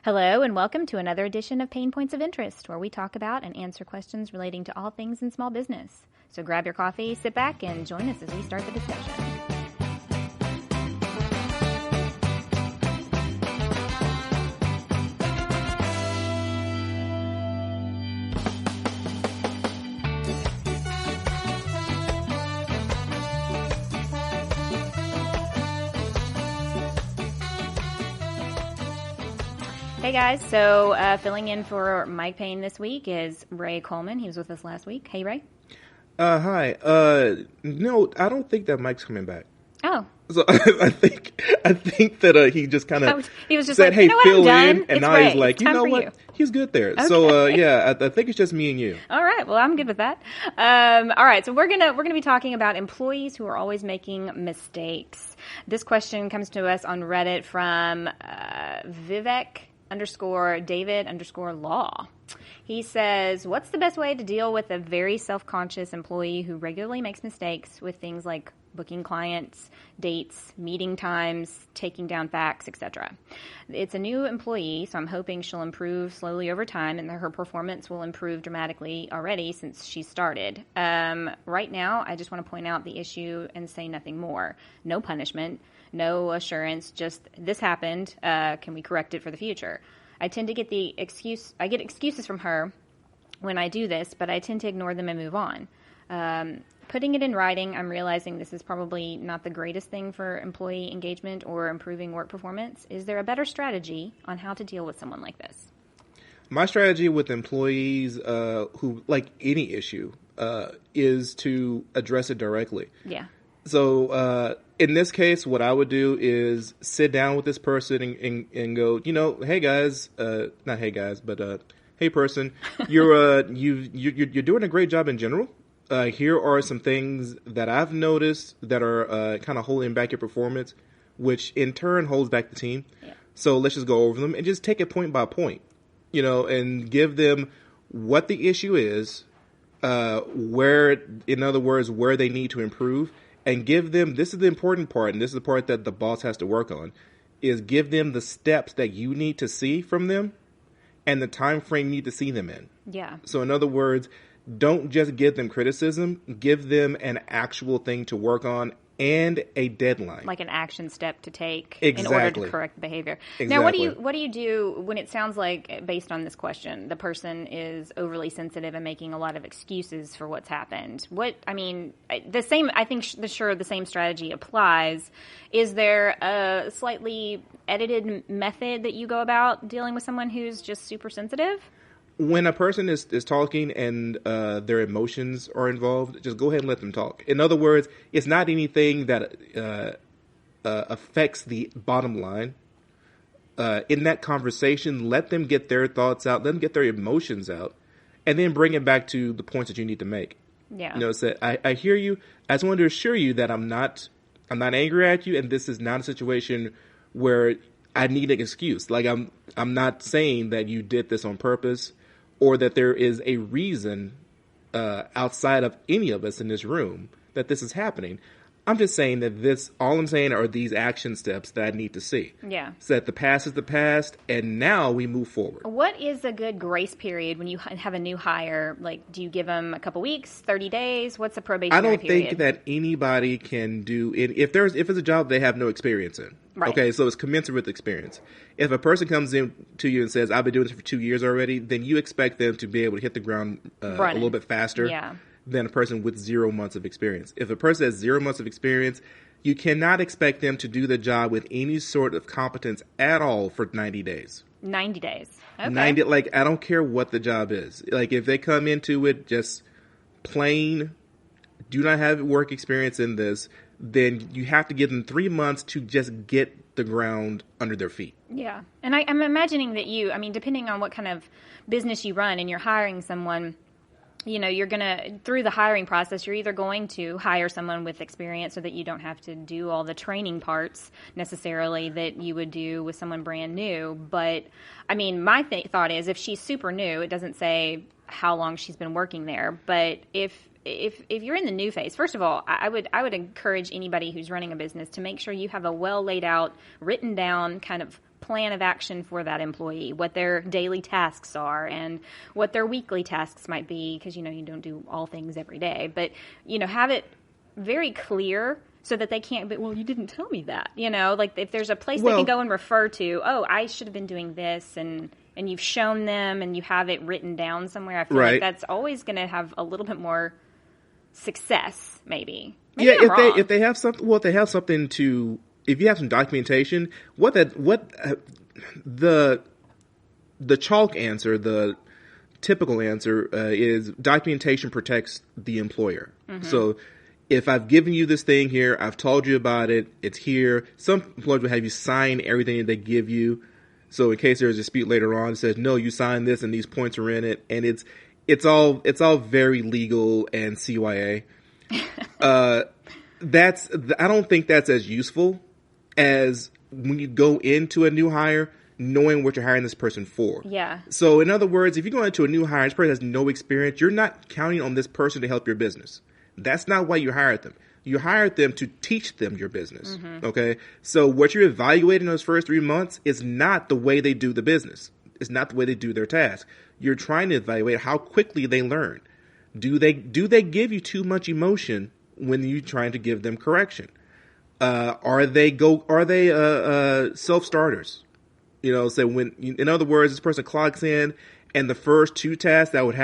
Hello, and welcome to another edition of PaynePoints of Interest, where we talk about and answer questions relating to all things in small business. So grab your coffee, sit back, and join us as we start the discussion. Hey guys, so filling in for Mike Payne this week is Ray Coleman. He was with us last week. Hey, Ray. Hi. No, I don't think that Mike's coming back. Oh. So I think that he just kind of he was just said, like, "Hey, you know what, fill I'm in," done. and It's now Ray. he's like, It's "You time know for what? you." He's good there." Okay. So yeah, I think it's just me and you. All right. Well, I'm good with that. All right. So we're gonna be talking about employees who are always making mistakes. This question comes to us on Reddit from Vivek_David_Law. He says, what's the best way to deal with a very self-conscious employee who regularly makes mistakes with things like booking clients, dates, meeting times, taking down facts, etc.? It's a new employee, so I'm hoping she'll improve slowly over time and that her performance will improve dramatically already since she started. Right now, I just want to point out the issue and say nothing more. No punishment, no assurance, just this happened. Can we correct it for the future? I tend to get excuses from her when I do this, but I tend to ignore them and move on. Putting it in writing, I'm realizing this is probably not the greatest thing for employee engagement or improving work performance. Is there a better strategy on how to deal with someone like this? My strategy with employees who like any issue is to address it directly. Yeah. So in this case, what I would do is sit down with this person and go, hey guys, not hey guys, but hey person, you're doing a great job in general. Here are some things that I've noticed that are kind of holding back your performance, which in turn holds back the team. Yeah. So let's just go over them and just take it point by point, and give them what the issue is, where they need to improve. And give them, this is the important part, and this is the part that the boss has to work on, is give them the steps that you need to see from them and the time frame you need to see them in. Yeah. So in other words, don't just give them criticism, give them an actual thing to work on and a deadline. Like an action step to take Exactly. in order to correct the behavior. Exactly. Now, what do you do when it sounds like, based on this question, the person is overly sensitive and making a lot of excuses for what's happened? The same strategy applies. Is there a slightly edited method that you go about dealing with someone who's just super sensitive? When a person is talking and their emotions are involved, just go ahead and let them talk. In other words, it's not anything that affects the bottom line. In that conversation, let them get their thoughts out, let them get their emotions out, and then bring it back to the points that you need to make. Yeah. Say, I hear you. I just want to assure you that I'm not angry at you, and this is not a situation where I need an excuse. Like I'm not saying that you did this on purpose, or that there is a reason outside of any of us in this room that this is happening. I'm just saying that all I'm saying are these action steps that I need to see. Yeah. So that the past is the past, and now we move forward. What is a good grace period when you have a new hire? Like, do you give them a couple weeks, 30 days? What's the probationary period? I don't think that anybody can do it. If it's a job they have no experience in. Right. Okay, so it's commensurate with experience. If a person comes in to you and says, I've been doing this for 2 years already, then you expect them to be able to hit the ground a little bit faster. Yeah. Than a person with 0 months of experience. If a person has 0 months of experience, you cannot expect them to do the job with any sort of competence at all for 90 days. 90 days. Okay. 90, I don't care what the job is. Like, if they come into it just plain, do not have work experience in this, then you have to give them 3 months to just get the ground under their feet. Yeah. And I'm imagining that depending on what kind of business you run and you're hiring someone, you're going to, through the hiring process, you're either going to hire someone with experience so that you don't have to do all the training parts necessarily that you would do with someone brand new. But, my thought is if she's super new, it doesn't say how long she's been working there. But if you're in the new phase, first of all, I would encourage anybody who's running a business to make sure you have a well laid out, written down kind of plan of action for that employee, what their daily tasks are and what their weekly tasks might be, because, you don't do all things every day, but, have it very clear so that they can't be, well, you didn't tell me that, like if there's a place they can go and refer to, oh, I should have been doing this, and you've shown them and you have it written down somewhere. I feel like that's always going to have a little bit more success, maybe. If they have something, if they have something to, if you have some documentation, the chalk answer, the typical answer is documentation protects the employer. Mm-hmm. So if I've given you this thing here, I've told you about it, it's here. Some employers will have you sign everything that they give you. So in case there's a dispute later on, it says, no, you signed this and these points are in it. And it's all very legal and CYA. I don't think that's as useful as when you go into a new hire, knowing what you're hiring this person for. Yeah. So in other words, if you go into a new hire, this person has no experience, you're not counting on this person to help your business. That's not why you hired them. You hired them to teach them your business. Mm-hmm. Okay. So what you're evaluating those first 3 months is not the way they do the business. It's not the way they do their task. You're trying to evaluate how quickly they learn. Do they give you too much emotion when you're trying to give them correction? Are they self-starters? So in other words, this person clocks in and the first 2 tasks I would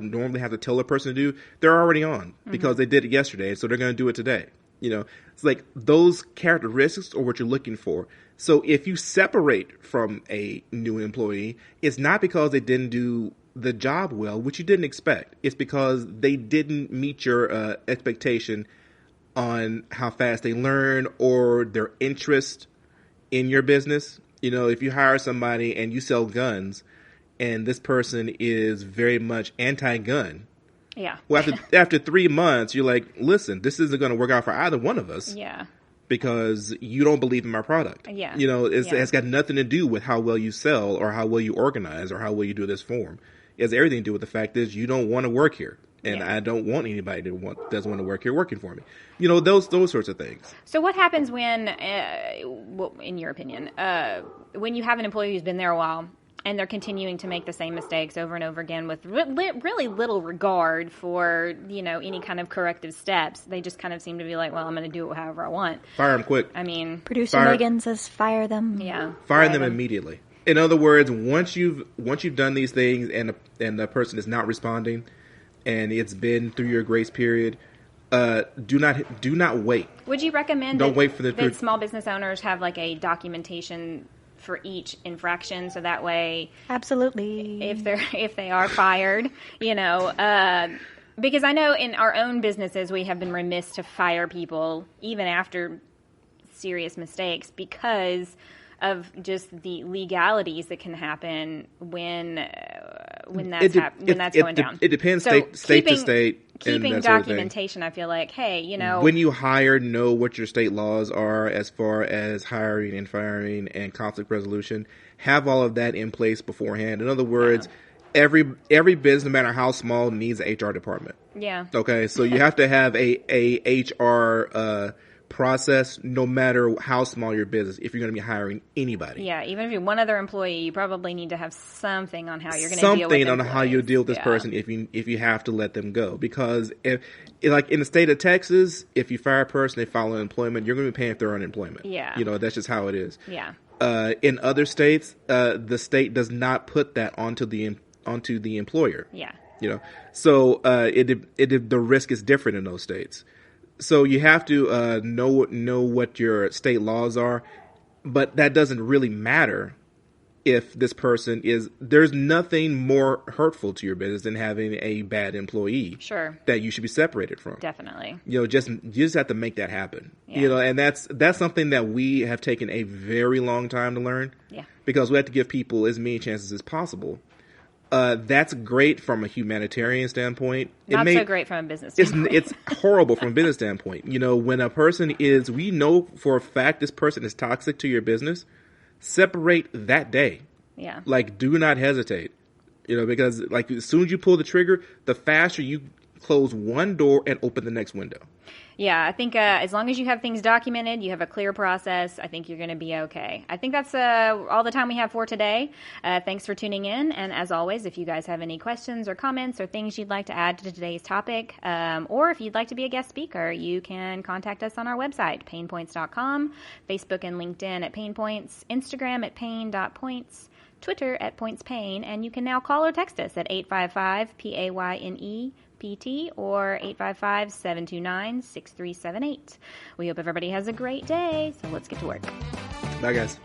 normally have to tell a person to do, they're already on because they did it yesterday. So they're going to do it today. It's like those characteristics are what you're looking for. So if you separate from a new employee, it's not because they didn't do the job well, which you didn't expect. It's because they didn't meet your expectation on how fast they learn or their interest in your business. If you hire somebody and you sell guns and this person is very much anti-gun. Yeah. Well, after 3 months, you're like, listen, this isn't going to work out for either one of us. Yeah. Because you don't believe in my product. Yeah. It's got nothing to do with how well you sell or how well you organize or how well you do this form. It has everything to do with the fact is you don't want to work here. And I don't want anybody doesn't want to work here working for me. Those sorts of things. So what happens when, in your opinion, when you have an employee who's been there a while and they're continuing to make the same mistakes over and over again with really little regard for, any kind of corrective steps? They just kind of seem to be like, well, I'm going to do it however I want. Fire them quick. I mean, Producer Megan says fire them. Yeah. Fire them immediately. In other words, once you've done these things and the person is not responding and it's been through your grace period, do not wait. Would you recommend Don't wait for that small business owners have like a documentation for each infraction, so that way, absolutely, if they are fired, because I know in our own businesses we have been remiss to fire people even after serious mistakes because of just the legalities that can happen when that's going down. It depends state to state. Keeping documentation, I feel like, hey, when you hire, know what your state laws are as far as hiring and firing and conflict resolution. Have all of that in place beforehand. In other words, every business, no matter how small, needs an HR department. Yeah. Okay, so you have to have a HR process no matter how small your business if you're going to be hiring anybody. Yeah, even if you're one other employee, you probably need to have something on how you're going to deal with something on how you deal with this person if you have to let them go. Because if, like in the state of Texas, if you fire a person, they file unemployment, you're going to be paying for their unemployment. Yeah. That's just how it is. Yeah. In other states, the state does not put that onto the employer. Yeah. So the risk is different in those states. So you have to know what your state laws are, but that doesn't really matter if this person there's nothing more hurtful to your business than having a bad employee. Sure. That you should be separated from. Definitely. You just have to make that happen. Yeah. And that's something that we have taken a very long time to learn. Yeah. Because we have to give people as many chances as possible. That's great from a humanitarian standpoint. Not so great from a business standpoint. It's horrible from a business standpoint. When a person we know for a fact this person is toxic to your business, separate that day. Yeah. Like, do not hesitate. Because like as soon as you pull the trigger, the faster you close one door and open the next window. Yeah, I think as long as you have things documented, you have a clear process, I think you're going to be okay. I think that's all the time we have for today. Thanks for tuning in. And as always, if you guys have any questions or comments or things you'd like to add to today's topic, or if you'd like to be a guest speaker, you can contact us on our website, PaynePoints.com, Facebook and LinkedIn at PaynePoints, Instagram at Payne.points, Twitter at PointsPayne, and you can now call or text us at 855-PAYNE PT or 855-729-6378. We hope everybody has a great day, so let's get to work. Bye, guys.